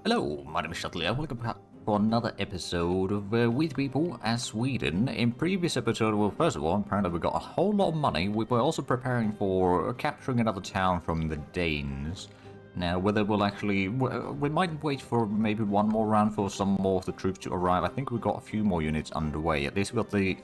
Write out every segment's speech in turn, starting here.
Hello, my name is Zhatelier. Welcome back for another episode of With People as Sweden. In previous episode, well, first of all, apparently we got a whole lot of money. We were also preparing for capturing another town from the Danes. Now, whether we'll actually... we might wait for maybe one more round for some more of the troops to arrive. I think we've got a few more units underway. At least we got the...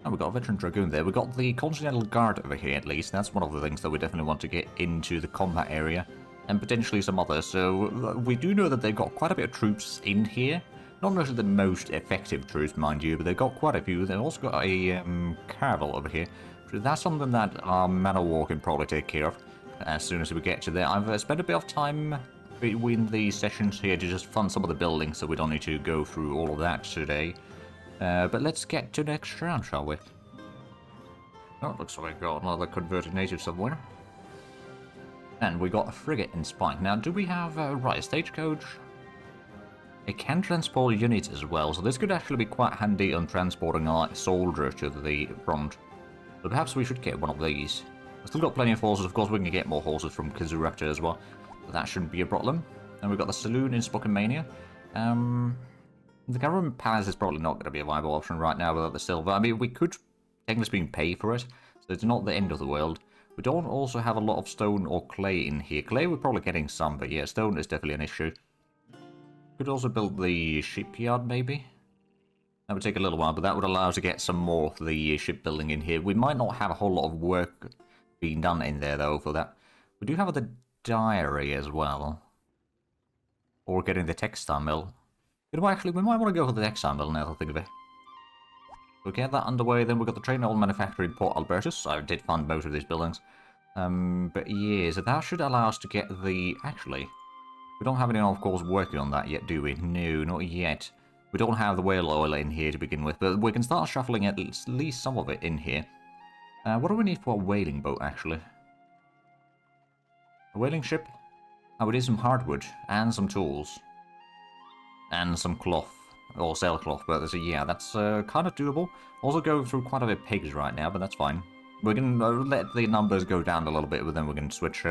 Oh, we got a veteran dragoon there. We got the Continental Guard over here, at least. That's one of the things that we definitely want to get into the combat area. And potentially some others, so we do know that they've got quite a bit of troops in here. Not necessarily the most effective troops, mind you, but they've got quite a few. They've also got a caravel over here. So that's something that our man of war can probably take care of as soon as we get to there. I've spent a bit of time between the sessions here to just fund some of the buildings, so we don't need to go through all of that today. But let's get to the next round, shall we? Oh, it looks like we've got another converted native somewhere. And we got a frigate in Spike. Now, do we have right, a stagecoach? It can transport units as well, so this could actually be quite handy on transporting a light soldier to the front. So perhaps we should get one of these. We've still got plenty of horses. Of course, we can get more horses from Kazuraptor as well. So that shouldn't be a problem. And we've got the saloon in Spokemania. The government palace is probably not going to be a viable option right now without the silver. I mean, we could technically speaking pay for it, so it's not the end of the world. We don't also have a lot of stone or clay in here. Clay we're probably getting some, but yeah, stone is definitely an issue. Could also build the shipyard, maybe? That would take a little while, but that would allow us to get some more of the shipbuilding in here. We might not have a whole lot of work being done in there, though, for that. We do have the diary as well. Or getting the textile mill. You know, actually, we might want to go for the textile mill now that I think of it. We'll get that underway, then we've got the train oil manufacturer in Port Albertus. I did fund most of these buildings. But yeah, so that should allow us to get the... Actually, we don't have anyone, of course, working on that yet, do we? No, not yet. We don't have the whale oil in here to begin with, but we can start shuffling at least some of it in here. What do we need for a whaling boat, actually? A whaling ship? Oh, we need some hardwood, and some tools. And some cloth. Or sailcloth, but yeah, that's kind of doable. Also going through quite a bit of pigs right now, but that's fine. We can let the numbers go down a little bit, but then we can switch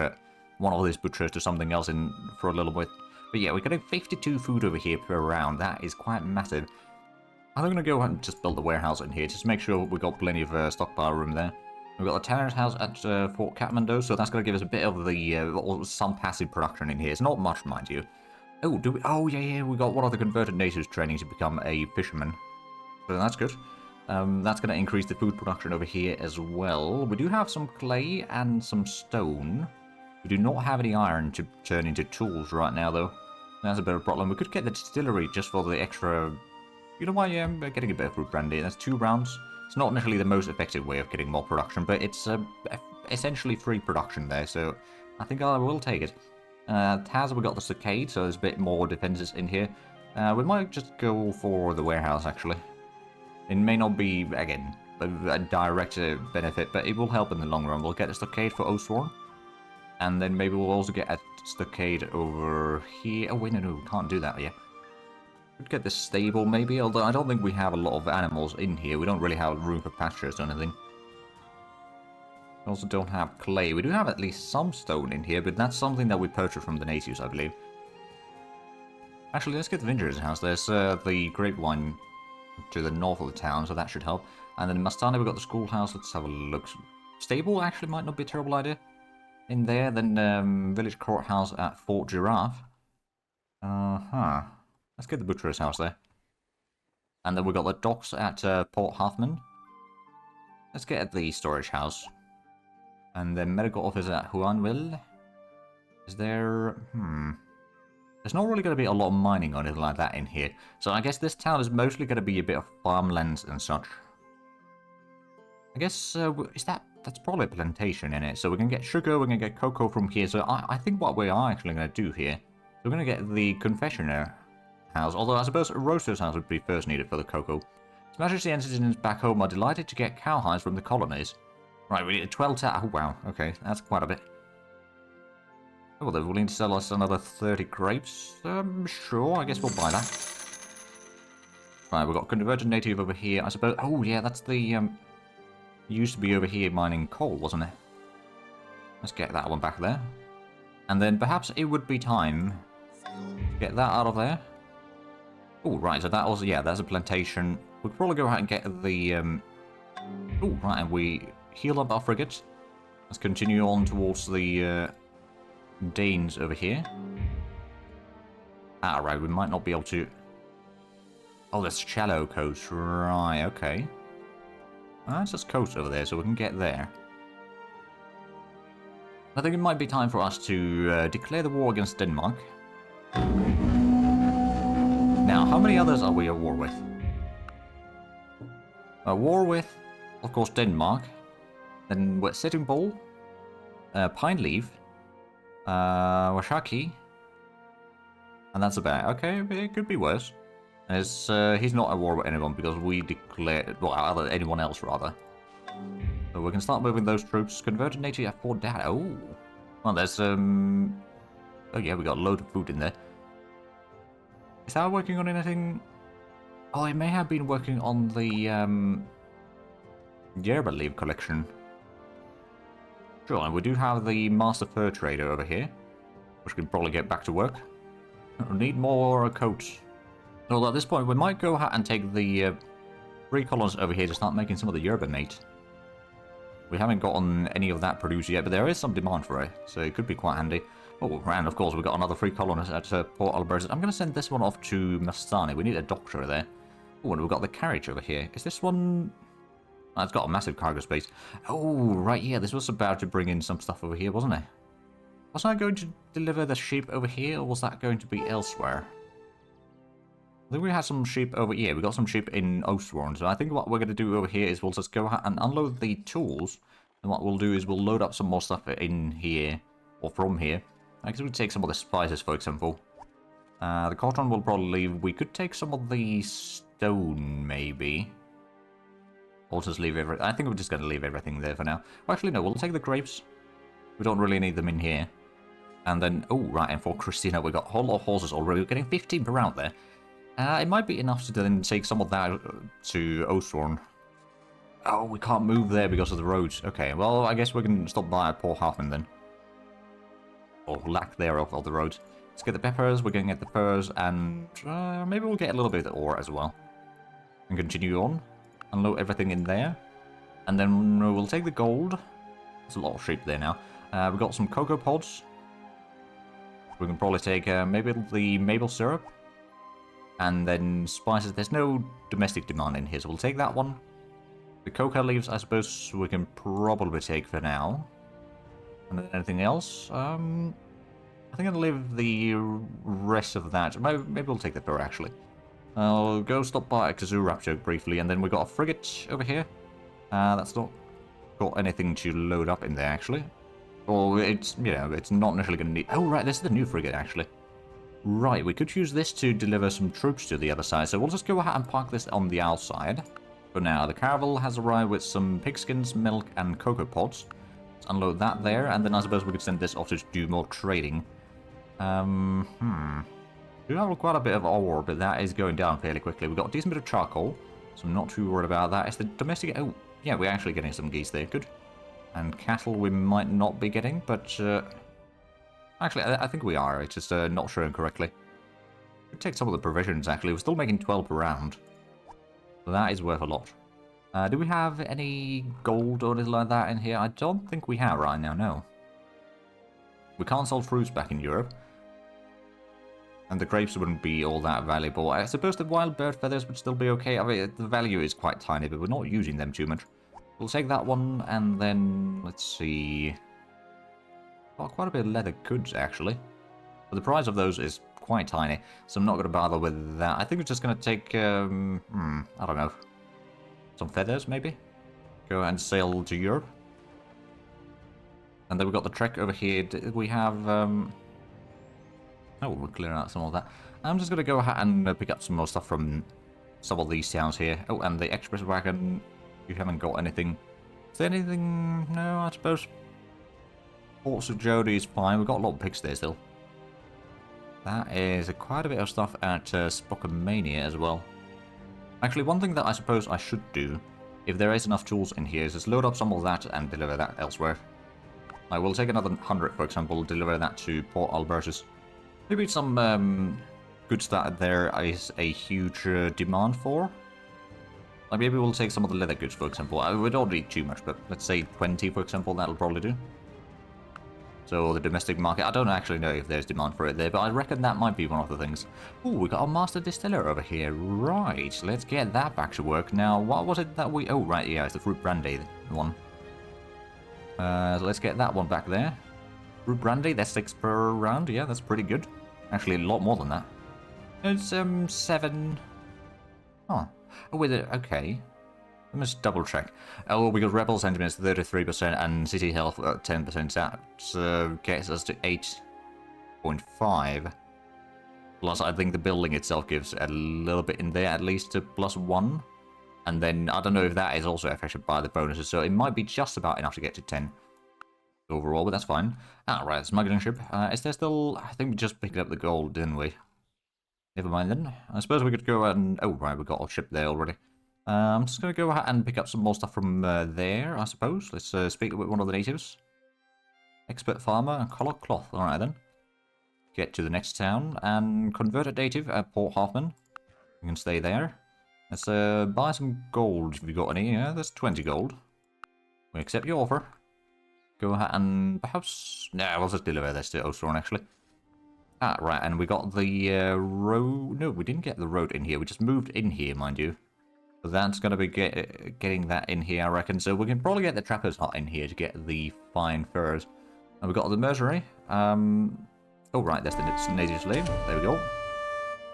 one of these butchers to something else in for a little bit. But yeah, we're getting 52 food over here per round. That is quite massive. I'm going to go ahead and just build the warehouse in here, just to make sure we've got plenty of stockpile room there. We've got the tanner's house at Fort Kathmandu, so that's going to give us a bit of the some passive production in here. It's not much, mind you. Oh, do we? Oh, yeah, we got one of the converted natives training to become a fisherman. So that's good. That's going to increase the food production over here as well. We do have some clay and some stone. We do not have any iron to turn into tools right now, though. That's a bit of a problem. We could get the distillery just for the extra... You know why, yeah, I'm getting a bit of fruit brandy. That's 2 rounds. It's not necessarily the most effective way of getting more production, but it's essentially free production there, so I think I will take it. Taz, we got the stockade, so there's a bit more defenses in here. We might just go for the warehouse, actually. It may not be, again, a direct benefit, but it will help in the long run. We'll get a stockade for Osworn. And then maybe we'll also get a stockade over here. Oh, wait, no, can't do that yet. Could get the stable, maybe, although I don't think we have a lot of animals in here. We don't really have room for pastures or anything. We also don't have clay. We do have at least some stone in here, but that's something that we purchased from the natives, I believe. Actually, let's get the vineyard's house. There's the grapevine to the north of the town, so that should help. And then in Mastani, we've got the schoolhouse. Let's have a look. Stable actually might not be a terrible idea. In there, then village courthouse at Fort Giraffe. Let's get the butcher's house there. And then we've got the docks at Port Halfman. Let's get the storage house. And the medical office at Huanville. Is there... There's not really going to be a lot of mining or anything like that in here. So I guess this town is mostly going to be a bit of farmlands and such. I guess, is that... That's probably a plantation in it. So we can get sugar, we can get cocoa from here. So I think what we are actually going to do here... We're going to get the confectioner house. Although I suppose a roaster's house would be first needed for the cocoa. His Majesty and citizens back home are delighted to get cowhides from the colonies. Right, we need 12 Oh, wow. Okay, that's quite a bit. Oh, they're willing to sell us another 30 grapes. Sure, I guess we'll buy that. Right, we've got converted native over here. I suppose... Oh, yeah, that's the... Used to be over here mining coal, wasn't it? Let's get that one back there. And then perhaps it would be time Get that out of there. Oh, right, so that was, yeah, that's a plantation. We could probably go ahead and get the, oh, right, and we heal up our frigate. Let's continue on towards the, Danes over here. Ah, right, we might not be able to... Oh, there's shallow coast, right, okay. That's just coast over there, so we can get there. I think it might be time for us to declare the war against Denmark. Now, how many others are we at war with? A war with, of course, Denmark. Then we're Sitting Bull, Pine Leaf, Washaki, and that's about it. Okay, it could be worse. As he's not at war with anyone because we declared, well, anyone else rather. So we can start moving those troops. Converted native at 4 data. Oh, well, there's oh yeah, we got a load of food in there. Is that working on anything? Oh, it may have been working on the Yerba leaf collection. Sure, and we do have the master fur trader over here, which can probably get back to work. We need more coats. Well, at this point, we might go ahead and take the 3 colonists over here to start making some of the yerba mate. We haven't gotten any of that produced yet, but there is some demand for it, so it could be quite handy. Oh, and of course, we've got another 3 colonists at Port Albertus. I'm going to send this one off to Mastani. We need a doctor there. Oh, and we've got the carriage over here. Is this one... Oh, it's got a massive cargo space. Oh, right, yeah, this was about to bring in some stuff over here, wasn't it? Wasn't I going to deliver the sheep over here, or was that going to be elsewhere? I think we had some sheep over here. We got some sheep in Oathsworn. So I think what we're going to do over here is we'll just go ahead and unload the tools. And what we'll do is we'll load up some more stuff in here, or from here. I guess we could take some of the spices, for example. The cotton will probably leave. We could take some of the stone, maybe. Or just leave everything. I think we're just going to leave everything there for now. Well, actually, no, we'll take the grapes. We don't really need them in here. And then, oh, right, and for Christina, we got a whole lot of horses already. We're getting 15 per round there. It might be enough to then take some of that to Oathsworn. Oh, we can't move there because of the roads. Okay, well, I guess we can stop by at Port Halfman then. Or lack thereof of the roads. Let's get the peppers, we're going to get the furs, and maybe we'll get a little bit of ore as well. And continue on. Unload everything in there. And then we'll take the gold. There's a lot of sheep there now. We've got some cocoa pods. We can probably take maybe the maple syrup. And then spices. There's no domestic demand in here, so we'll take that one. The cocoa leaves, I suppose, we can probably take for now. And then anything else? I think I'll leave the rest of that. Maybe we'll take the fur, actually. I'll go stop by Kazoo briefly, and then we've got a frigate over here. That's not got anything to load up in there, actually. Or it's, you know, it's not necessarily going to need... Oh, right, this is the new frigate, actually. Right, we could use this to deliver some troops to the other side, so we'll just go ahead and park this on the outside. For now, the caravel has arrived with some pigskins, milk, and cocoa pods. Let's unload that there, and then I suppose we could send this off to do more trading. We have quite a bit of ore, but that is going down fairly quickly. We've got a decent bit of charcoal, so I'm not too worried about that. It's the domestic... Oh, yeah, we're actually getting some geese there. Good. And cattle we might not be getting, but... Actually, I think we are. It's just not showing correctly. Could take some of the provisions, actually. We're still making 12 per round. So that is worth a lot. Do we have any gold or anything like that in here? I don't think we have right now, no. We can't sell fruits back in Europe. And the grapes wouldn't be all that valuable. I suppose the wild bird feathers would still be okay. I mean, the value is quite tiny, but we're not using them too much. We'll take that one, and then... Let's see... Got quite a bit of leather goods, actually. But the price of those is quite tiny, so I'm not going to bother with that. I think we're just going to take, I don't know, some feathers, maybe? Go and sail to Europe. And then we've got the trek over here. We have, oh, we're clearing out some of that. I'm just going to go ahead and pick up some more stuff from some of these towns here. Oh, and the express wagon, you haven't got anything. Is there anything? No, I suppose. Ports of Jody is fine. We've got a lot of pigs there still. That is quite a bit of stuff at Spocomania as well. Actually, one thing that I suppose I should do, if there is enough tools in here, is just load up some of that and deliver that elsewhere. I will take another 100, for example, deliver that to Port Albertus. Maybe some goods that there is a huge demand for. Like maybe we'll take some of the leather goods, for example. We don't need too much, but let's say 20, for example, that'll probably do. So the domestic market, I don't actually know if there's demand for it there, but I reckon that might be one of the things. Ooh, we got a master distiller over here. Right, let's get that back to work. Now, what was it that we... Oh, right, yeah, it's the fruit brandy one. So let's get that one back there. Fruit brandy, that's 6 per round. Yeah, that's pretty good. Actually, a lot more than that. It's 7... Huh. Oh, wait, okay. Let me just double check. Oh, because rebel sentiment is 33% and city health 10%. That gets us to 8.5. Plus, I think the building itself gives a little bit in there, at least to +1. And then, I don't know if that is also affected by the bonuses, so it might be just about enough to get to 10 overall, but that's fine. Alright, smuggling ship. Is there still... I think we just picked up the gold, didn't we? Never mind then. I suppose we could go and... Oh, right, we got our ship there already. I'm just going to go ahead and pick up some more stuff from there, I suppose. Let's speak with one of the natives. Expert farmer and color cloth. Alright then. Get to the next town and convert a native at Port Hoffman. You can stay there. Let's buy some gold if you've got any. Yeah, that's 20 gold. We accept your offer. Go ahead and perhaps... Nah, we'll just deliver this to Ostrorn actually. Ah, right, and we got the road... No, we didn't get the road in here. We just moved in here, mind you. So that's going to be getting that in here, I reckon. So we can probably get the trapper's hut in here to get the fine furs. And we got the mercenary. Oh, right, that's the native slave. There we go.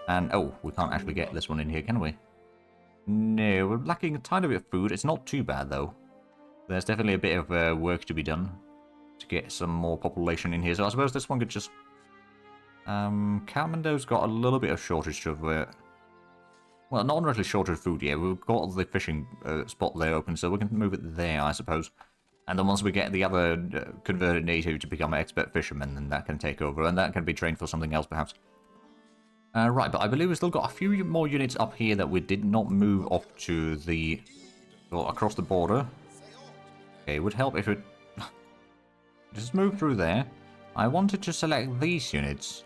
And, oh, we can't actually get this one in here, can we? No, we're lacking a tiny bit of food. It's not too bad, though. There's definitely a bit of work to be done to get some more population in here. So I suppose this one could just... Kathmandu's got a little bit of shortage of... well, not really shortage of food yet. We've got the fishing spot there open, so we can move it there, I suppose. And then once we get the other converted native to become an expert fisherman, then that can take over, and that can be trained for something else, perhaps. Right, but I believe we've still got a few more units up here that we did not move off to the... well, across the border. Okay, it would help if it... just move through there. I wanted to select these units,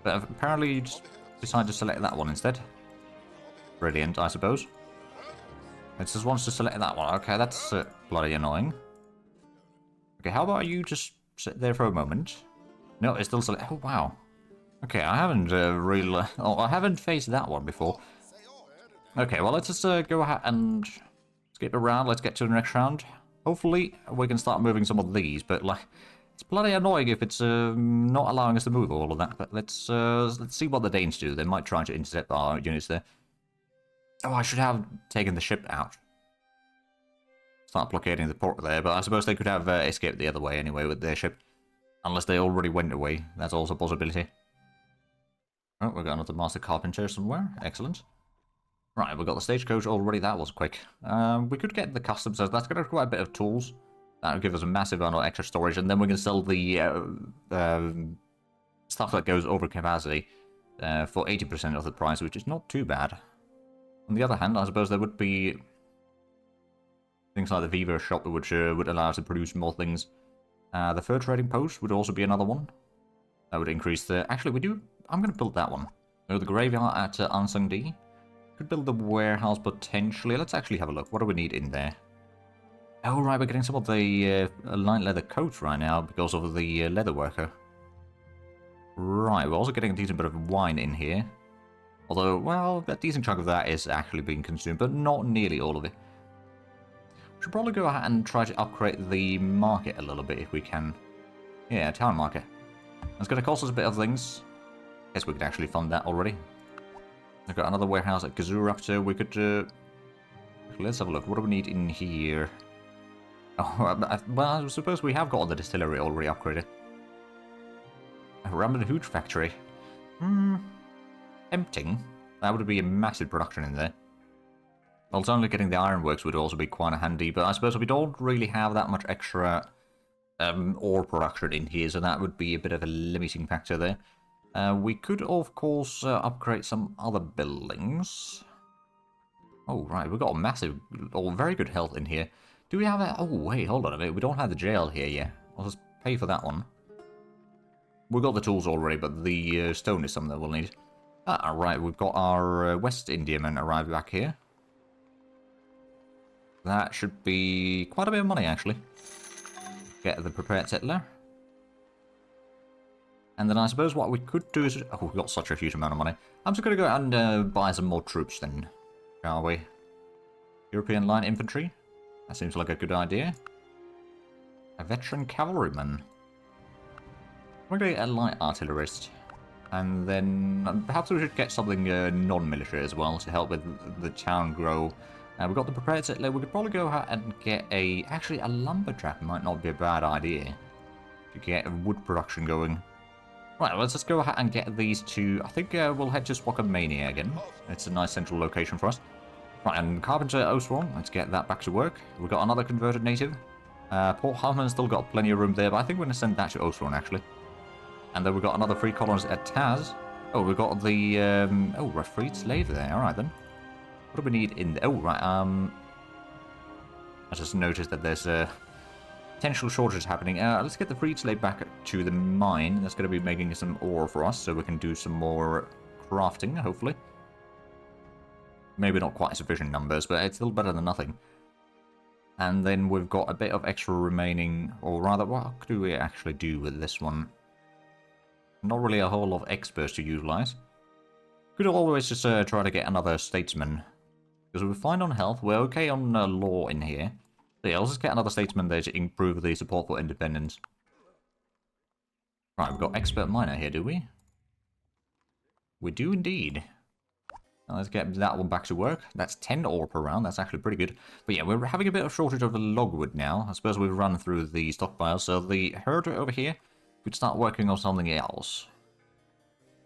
but apparently you just decided to select that one instead. Brilliant, I suppose. It just wants to select that one. Okay, that's bloody annoying. Okay, how about you just sit there for a moment? No, it's still select... Oh, wow. Okay, I haven't really... Oh, I haven't faced that one before. Okay, well, let's just go ahead and skip around. Let's get to the next round. Hopefully, we can start moving some of these, but, like... It's bloody annoying if it's not allowing us to move all of that, but let's see what the Danes do. They might try to intercept our units there. Oh, I should have taken the ship out. Start blockading the port there, but I suppose they could have escaped the other way anyway with their ship. Unless they already went away. That's also a possibility. Oh, we've got another master carpenter somewhere. Excellent. Right, we've got the stagecoach already. That was quick. We could get the customs, so that's going to require a bit of tools. That would give us a massive amount of extra storage, and then we can sell the stuff that goes over capacity for 80% of the price, which is not too bad. On the other hand, I suppose there would be things like the Viva shop, which would allow us to produce more things. The fur trading post would also be another one. That would increase the... Actually, we do... I'm going to build that one. So the graveyard at Ansung D. Could build the warehouse potentially. Let's actually have a look. What do we need in there? Oh, right, we're getting some of the light leather coats right now because of the leather worker. Right, we're also getting a decent bit of wine in here. Although, well, a decent chunk of that is actually being consumed, but not nearly all of it. We should probably go ahead and try to upgrade the market a little bit if we can. Yeah, town market. It's going to cost us a bit of things. Guess we could actually fund that already. I've got another warehouse at Gazurap, so we could... let's have a look. What do we need in here? Oh, well, I suppose we have got the distillery already upgraded. A Ramblin' Hooch factory. Tempting. That would be a massive production in there. Well, only getting the ironworks would also be quite handy, but I suppose we don't really have that much extra ore production in here, so that would be a bit of a limiting factor there. We could, of course, upgrade some other buildings. Oh, right, we've got a massive, or very good health in here. Do we have a... Oh, wait, hold on a minute. We don't have the jail here yet. I'll just pay for that one. we've got the tools already, but the stone is something that we'll need. Ah, right, we've got our West Indiaman arrived back here. That should be quite a bit of money, actually. Get the prepared settler. And then I suppose what we could do is... Oh, we've got such a huge amount of money. I'm just going to go and buy some more troops then, shall we? European line infantry. That seems like a good idea. A veteran cavalryman. We're going to get a light artillerist. And then perhaps we should get something non-military as well to help with the town grow. We've got the prepared settler. We could probably go ahead and get a... Actually, a lumberjack might not be a bad idea. To get wood production going. Right, let's just go ahead and get these two. I think we'll head to Spokamania again. It's a nice central location for us. Right, and Carpenter Oswald, let's get that back to work. We've got another converted native. Port Hartman's still got plenty of room there, but I think we're going to send that to Oswald, actually. And then we've got another free colonist at Taz. Oh, we've got the... oh, we're a freed slave there. Alright, then. What do we need in there? Oh, right, I just noticed that there's potential shortages happening. Let's get the freed slave back to the mine. That's going to be making some ore for us, so we can do some more crafting, hopefully. Maybe not quite sufficient numbers, but it's still better than nothing. And then we've got a bit of extra remaining, or rather, what do we actually do with this one? Not really a whole lot of experts to utilize. Could always just try to get another statesman. Because we're fine on health, we're okay on law in here. So yeah, let's just get another statesman there to improve the support for independence. Right, we've got expert miner here, do we? We do indeed. Now let's get that one back to work. That's 10 ore per round, that's actually pretty good. But yeah, we're having a bit of shortage of the logwood now. I suppose we've run through the stockpile, so the herder over here could start working on something else.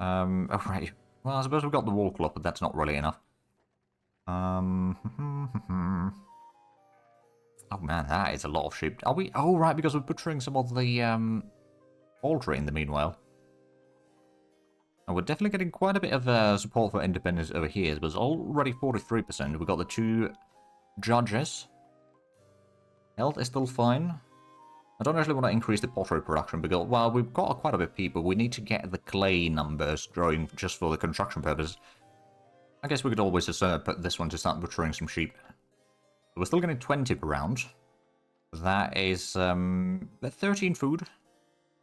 Oh right. Well, I suppose we've got the wall clock, but that's not really enough. Oh man, that is a lot of sheep. Are we? Oh right, because we're butchering some of the poultry in the meanwhile. And we're definitely getting quite a bit of support for independence over here. It was already 43%. We've got the 2 judges. Health is still fine. I don't actually want to increase the pottery production because, well, we've got quite a bit of people. We need to get the clay numbers growing just for the construction purpose. I guess we could always just put this one to start butchering some sheep. We're still getting 20 per round. That is 13 food.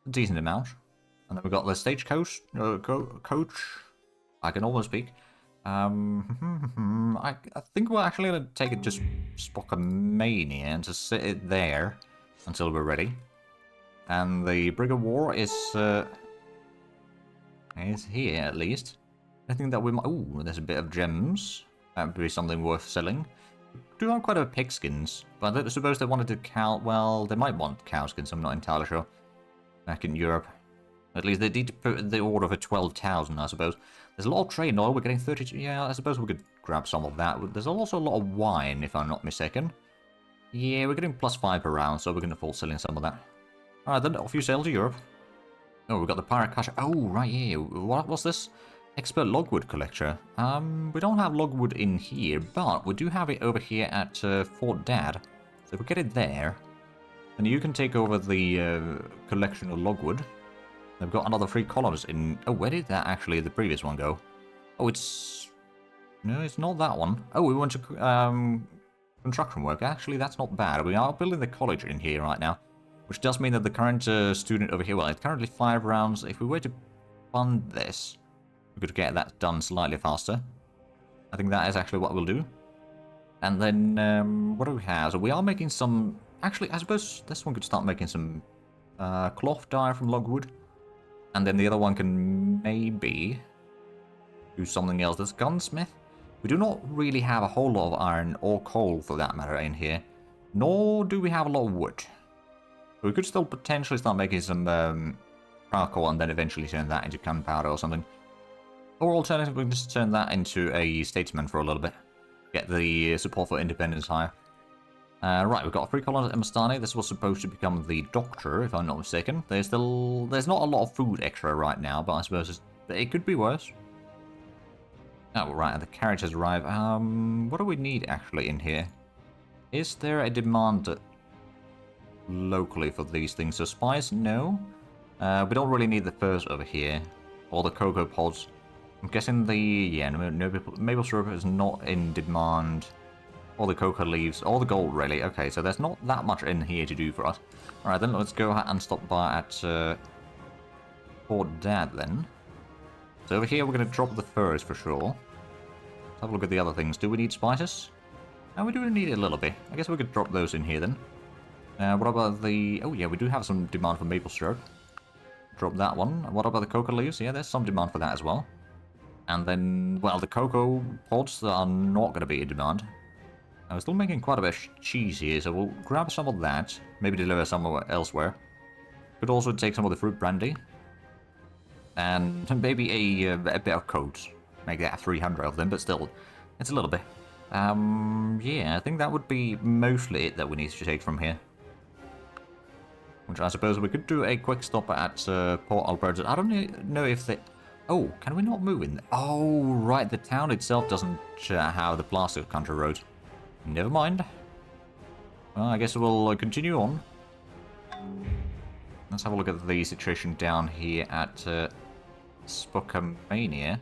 A decent amount. And then we've got the stagecoach. Coach. I can almost speak. I think we're actually going to take it just Spokamania and just sit it there until we're ready. And the Brig of War is here at least. I think that we might... Ooh, there's a bit of gems. That would be something worth selling. We do have quite a bit of pigskins, but I suppose they wanted to cow... Well, they might want cowskins, I'm not entirely sure. Back in Europe. At least they need to put the order for 12,000, I suppose. There's a lot of trade oil, we're getting 32... Yeah, I suppose we could grab some of that. There's also a lot of wine, if I'm not mistaken. Yeah, we're getting +5 per round, so we're going to fall selling some of that. Alright then, off you sail to Europe. Oh, we've got the pirate cache. Oh, right, yeah. What's this? Expert logwood collector. We don't have logwood in here, but we do have it over here at Fort Dad. So if we get it there, then you can take over the collection of logwood. They've got another 3 colonist in... Oh, where did that actually, the previous one go? Oh, it's... No, it's not that one. Oh, we went to construction work. Actually, that's not bad. We are building the college in here right now, which does mean that the current student over here, well, it's currently 5 rounds. If we were to fund this, we could get that done slightly faster. I think that is actually what we'll do. And then, what do we have? So we are making some... Actually, I suppose this one could start making some cloth dye from logwood. And then the other one can maybe do something else. There's gunsmith. We do not really have a whole lot of iron or coal, for that matter, in here. Nor do we have a lot of wood. We could still potentially start making some charcoal and then eventually turn that into gunpowder or something. Or alternatively, we can just turn that into a statesman for a little bit. Get the support for independence higher. Right, we've got a 3 colonist at Mastani. This was supposed to become the doctor, if I'm not mistaken. There's not a lot of food extra right now, but I suppose it could be worse. Oh, right, the carriage has arrived. What do we need actually in here? Is there a demand locally for these things? So spies, no. We don't really need the furs over here, or the cocoa pods. I'm guessing the, yeah, maple syrup is not in demand. Or the cocoa leaves, or the gold really. Okay, so there's not that much in here to do for us. Alright then, let's go ahead and stop by at Port Dad then. So over here we're going to drop the furs for sure. Let's have a look at the other things. Do we need spices? And we do need it a little bit. I guess we could drop those in here then. What about the... Oh yeah, we do have some demand for maple syrup. Drop that one. What about the cocoa leaves? Yeah, there's some demand for that as well. And then, well, the cocoa pods are not going to be in demand. We're still making quite a bit of cheese here, so we'll grab some of that. Maybe deliver somewhere elsewhere. Could also take some of the fruit brandy. And maybe a bit of coat. Make that 300 of them, but still, it's a little bit. Yeah, I think that would be mostly it that we need to take from here. Which I suppose we could do a quick stop at Port Alberta. I don't know if they... Oh, can we not move in there? Oh, right, the town itself doesn't have the plastic country road. Never mind. Well, I guess we'll continue on. Let's have a look at the situation down here at Spokamania.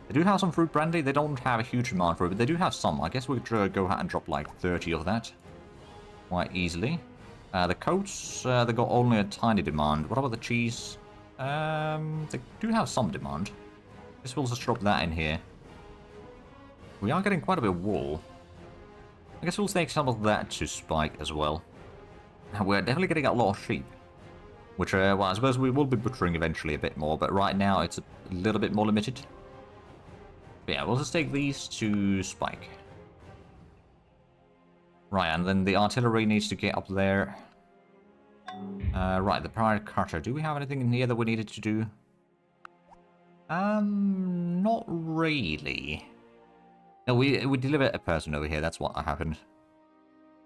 They do have some fruit brandy. They don't have a huge demand for it, but they do have some. I guess we could go ahead and drop like 30 of that quite easily. The coats, they got only a tiny demand. What about the cheese? They do have some demand. I guess we'll just drop that in here. We are getting quite a bit of wool. I guess we'll take some of that to Spike as well. We're definitely getting a lot of sheep. Which, well, I suppose we will be butchering eventually a bit more, but right now it's a little bit more limited. But yeah, we'll just take these to Spike. Right, and then the artillery needs to get up there. Right, the pirate cutter. Do we have anything in here that we needed to do? Not really. No, we delivered a person over here, that's what happened.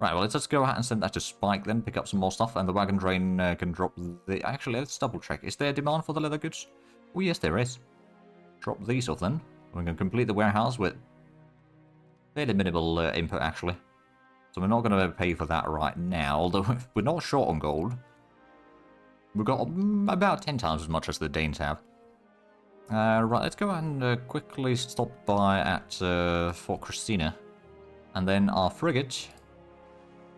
Right, well, let's just go ahead and send that to Spike then, pick up some more stuff, and the wagon train can drop the... Actually, let's double check. Is there demand for the leather goods? Oh, yes, there is. Drop these off then. We can complete the warehouse with fairly minimal input, actually. So we're not going to pay for that right now, although we're not short on gold. We've got about 10 times as much as the Danes have. Right, let's go and quickly stop by at Fort Christina. And then our frigate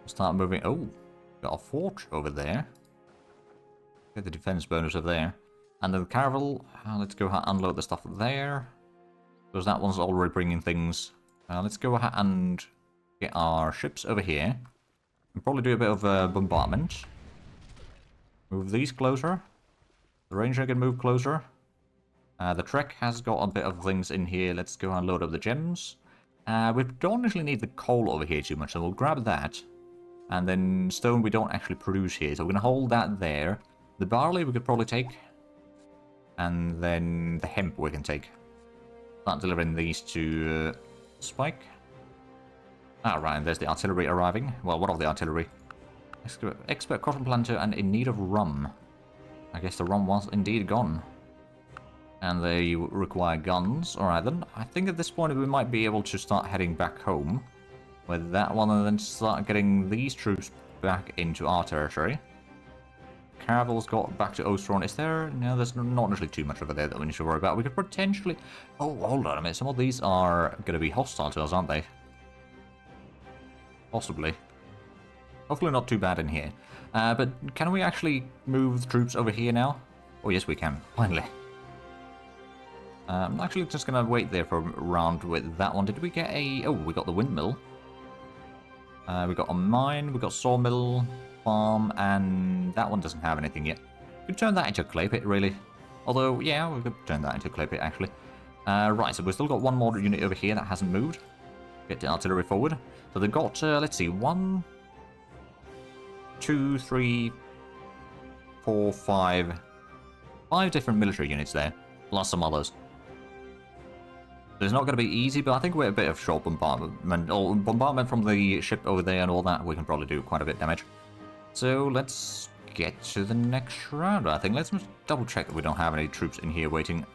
will start moving... Oh, got a fort over there. Get the defense bonus over there. And then the caravel, let's go ahead and unload the stuff there. Because that one's already bringing things. Let's go ahead and get our ships over here. We'll probably do a bit of bombardment. Move these closer. The Ranger can move closer. The Trek has got a bit of things in here. Let's go and load up the gems. We don't actually need the coal over here too much, so we'll grab that. And then stone we don't actually produce here, so we're going to hold that there. The barley we could probably take. And then the hemp we can take. Start delivering these to Spike. Right, and there's the artillery arriving. Well, what of the artillery? Expert cotton planter and in need of rum. I guess the rum was indeed gone. And they require guns. Alright then, I think at this point we might be able to start heading back home with that one and then start getting these troops back into our territory. Caravel's got back to Ostron. Is there... No, there's not actually too much over there that we need to worry about. We could potentially... Oh, hold on a minute. Some of these are going to be hostile to us, aren't they? Possibly. Hopefully not too bad in here. But can we actually move the troops over here now? Oh, yes, we can. Finally. I'm actually just going to wait there for a round with that one. Did we get a... Oh, we got the windmill. We got a mine, we got sawmill, farm, and that one doesn't have anything yet. We could turn that into a clay pit, really. Although, yeah, we could turn that into a clay pit, actually. Right, so we've still got one more unit over here that hasn't moved. Get the artillery forward. So they've got, let's see, 1, 2, 3, 4, 5 different military units there, plus some others. It's not going to be easy, but I think with a bit of short bombardment, or bombardment from the ship over there and all that, we can probably do quite a bit of damage. So let's get to the next round, I think. Let's just double check that we don't have any troops in here waiting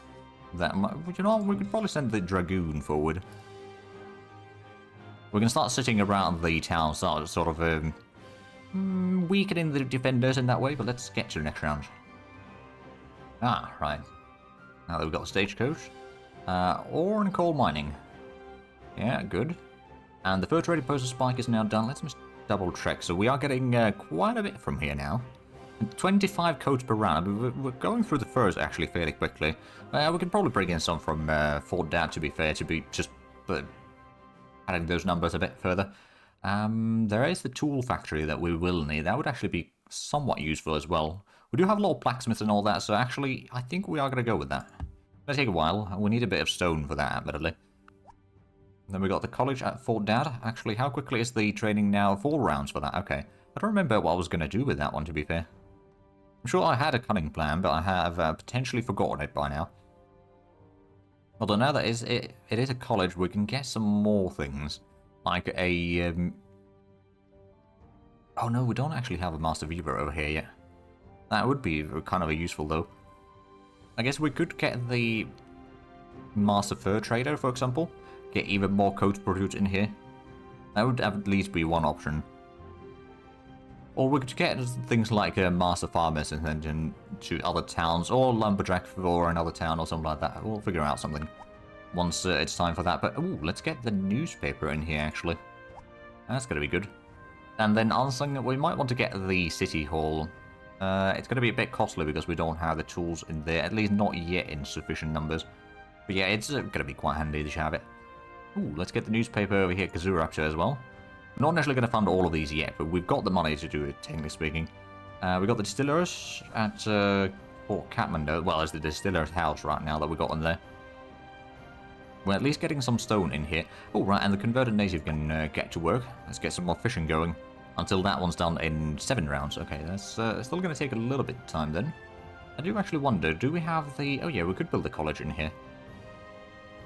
that much. You know, we could probably send the Dragoon forward. We can start sitting around the town, start sort of weakening the defenders in that way, but let's get to the next round. Ah, right. Now that we've got a stagecoach. Ore and coal mining. Yeah, good. And the fur trading postal spike is now done. Let's just double check. So we are getting quite a bit from here now. 25 coats per round. We're going through the furs actually fairly quickly. We can probably bring in some from Fort Dad, to be fair, to be just adding those numbers a bit further. There is the tool factory that we will need. That would actually be somewhat useful as well. We do have a lot of blacksmiths and all that, so actually I think we are going to go with that. It's going to take a while. We need a bit of stone for that, admittedly. Then we got the college at Fort Dad. Actually, how quickly is the training now? 4 rounds for that. Okay. I don't remember what I was going to do with that one, to be fair. I'm sure I had a cunning plan, but I have potentially forgotten it by now. Although now that it is a college, we can get some more things. Like a... Oh no, we don't actually have a Master Weaver over here yet. That would be kind of useful, though. I guess we could get the Master Fur Trader, for example. Get even more coats produced in here. That would at least be one option. Or we could get things like Master Farmers and then to other towns, or Lumberjack for another town or something like that. We'll figure out something once it's time for that. But ooh, let's get the newspaper in here, actually. That's going to be good. And then other thing, we might want to get the City Hall. It's going to be a bit costly because we don't have the tools in there, at least not yet in sufficient numbers. But yeah, it's going to be quite handy to have it. Ooh, let's get the newspaper over here, Kazoo up to as well. Not necessarily going to fund all of these yet, but we've got the money to do it, technically speaking. We've got the distillers at Port Kathmandu. Well, it's the distiller's house right now that we got in there. We're at least getting some stone in here. Oh, right, and the converted native can get to work. Let's get some more fishing going. Until that one's done in 7 rounds. Okay, that's still going to take a little bit of time then. I do actually wonder, do we have the... Oh yeah, we could build a college in here.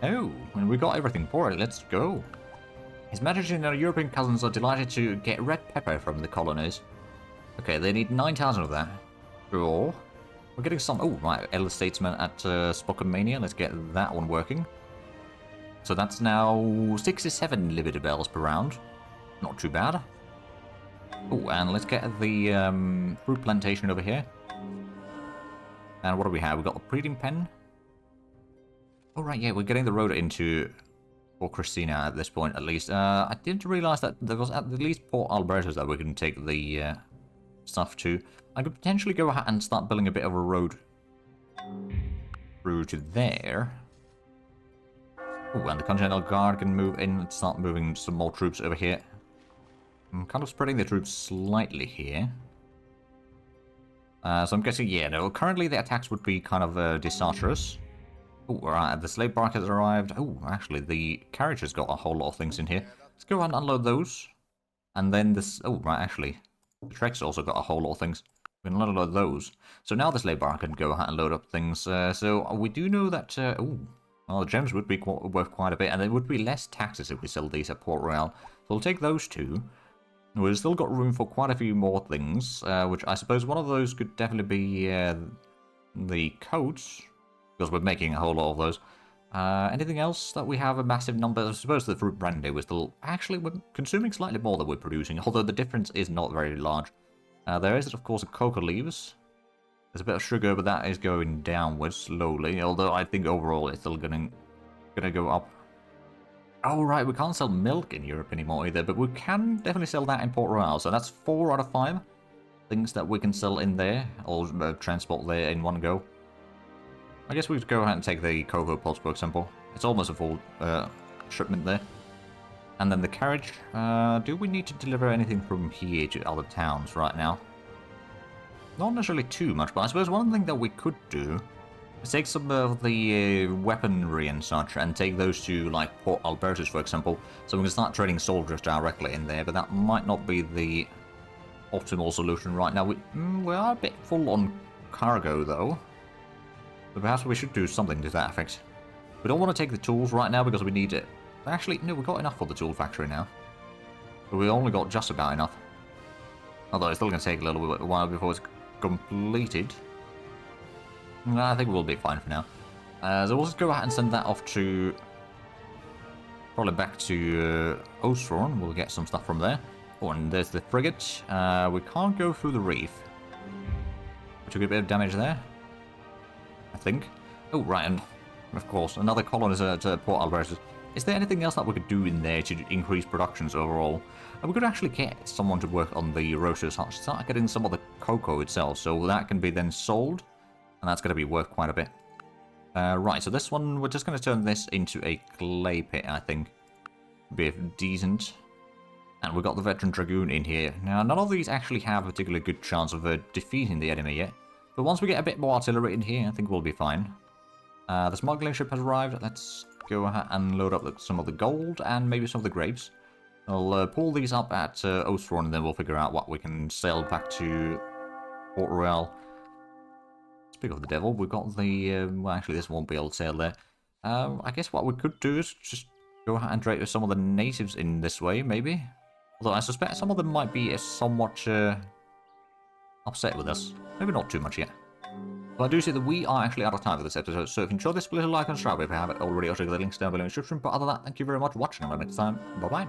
Oh, and we got everything for it. Let's go. His Majesty and our European cousins are delighted to get red pepper from the colonies. Okay, they need 9,000 of that. Sure. We're getting some... Oh, right, Elder Statesman at Spokomania. Let's get that one working. So that's now 67 Liberty Bells per round. Not too bad. Oh, and let's get the fruit plantation over here. And what do we have? We've got the breeding pen. Oh, right, yeah, we're getting the road into Port Christina at this point, at least. I didn't realize that there was at least Port Albertus that we can take the stuff to. I could potentially go ahead and start building a bit of a road through to there. Oh, and the Continental Guard can move in and start moving some more troops over here. I'm kind of spreading the troops slightly here. So I'm guessing, yeah, no, currently the attacks would be kind of disastrous. Oh, right, the slave bark has arrived. Oh, actually, the carriage has got a whole lot of things in here. Let's go ahead and unload those. And then this... Oh, right, actually. The Trek's also got a whole lot of things. We can unload those. So now the slave bark can go ahead and load up things. So we do know that... oh, well, the gems would be worth quite a bit. And there would be less taxes if we sell these at Port Royal. So we'll take those two. We've still got room for quite a few more things. Which I suppose one of those could definitely be the coats. Because we're making a whole lot of those. Anything else that we have a massive number? I suppose the fruit brandy we're still... Actually, we're consuming slightly more than we're producing, although the difference is not very large. There is, of course, a cocoa leaves. There's a bit of sugar, but that is going downwards slowly, although I think overall it's still gonna go up. Oh, right, we can't sell milk in Europe anymore either, but we can definitely sell that in Port Royal, so that's 4 out of 5 things that we can sell in there, or transport there in one go. I guess we could go ahead and take the cocoa pods, for example. It's almost a full shipment there. And then the carriage. Do we need to deliver anything from here to other towns right now? Not necessarily too much, but I suppose one thing that we could do is take some of the weaponry and such and take those to, like, Port Albertus, for example. So we can start trading soldiers directly in there, but that might not be the optimal solution right now. We are a bit full on cargo, though. But perhaps we should do something to that effect. We don't want to take the tools right now because we need it. Actually, no, we've got enough for the tool factory now. But we only got just about enough. Although it's still going to take a little bit while before it's completed. I think we'll be fine for now. So we'll just go ahead and send that off to... Probably back to Ostrorn. We'll get some stuff from there. Oh, and there's the frigate. We can't go through the reef. We took a bit of damage there. I think. Oh, right, and of course, another colonist at Port Albertus. Is there anything else that we could do in there to increase productions overall? And we could actually get someone to work on the roasters hut, start getting some of the cocoa itself, so that can be then sold, and that's going to be worth quite a bit. Right, so this one, we're just going to turn this into a clay pit, I think. Be decent. And we've got the Veteran Dragoon in here. Now, none of these actually have a particularly good chance of defeating the enemy yet, but once we get a bit more artillery in here, I think we'll be fine. The smuggling ship has arrived. Let's go ahead and load up some of the gold and maybe some of the grapes. I'll pull these up at Ostron, and then we'll figure out what we can sell back to Port Royal. Speak of the devil, we've got the... well, actually, this won't be able to sail there. I guess what we could do is just go ahead and trade with some of the natives in this way, maybe. Although I suspect some of them might be somewhat upset with us. Maybe not too much yet. But I do see that we are actually out of time for this episode, so if you enjoyed this, please like and subscribe if you haven't already. I'll check the links down below in the description. But other than that, thank you very much for watching, and until next time, bye-bye.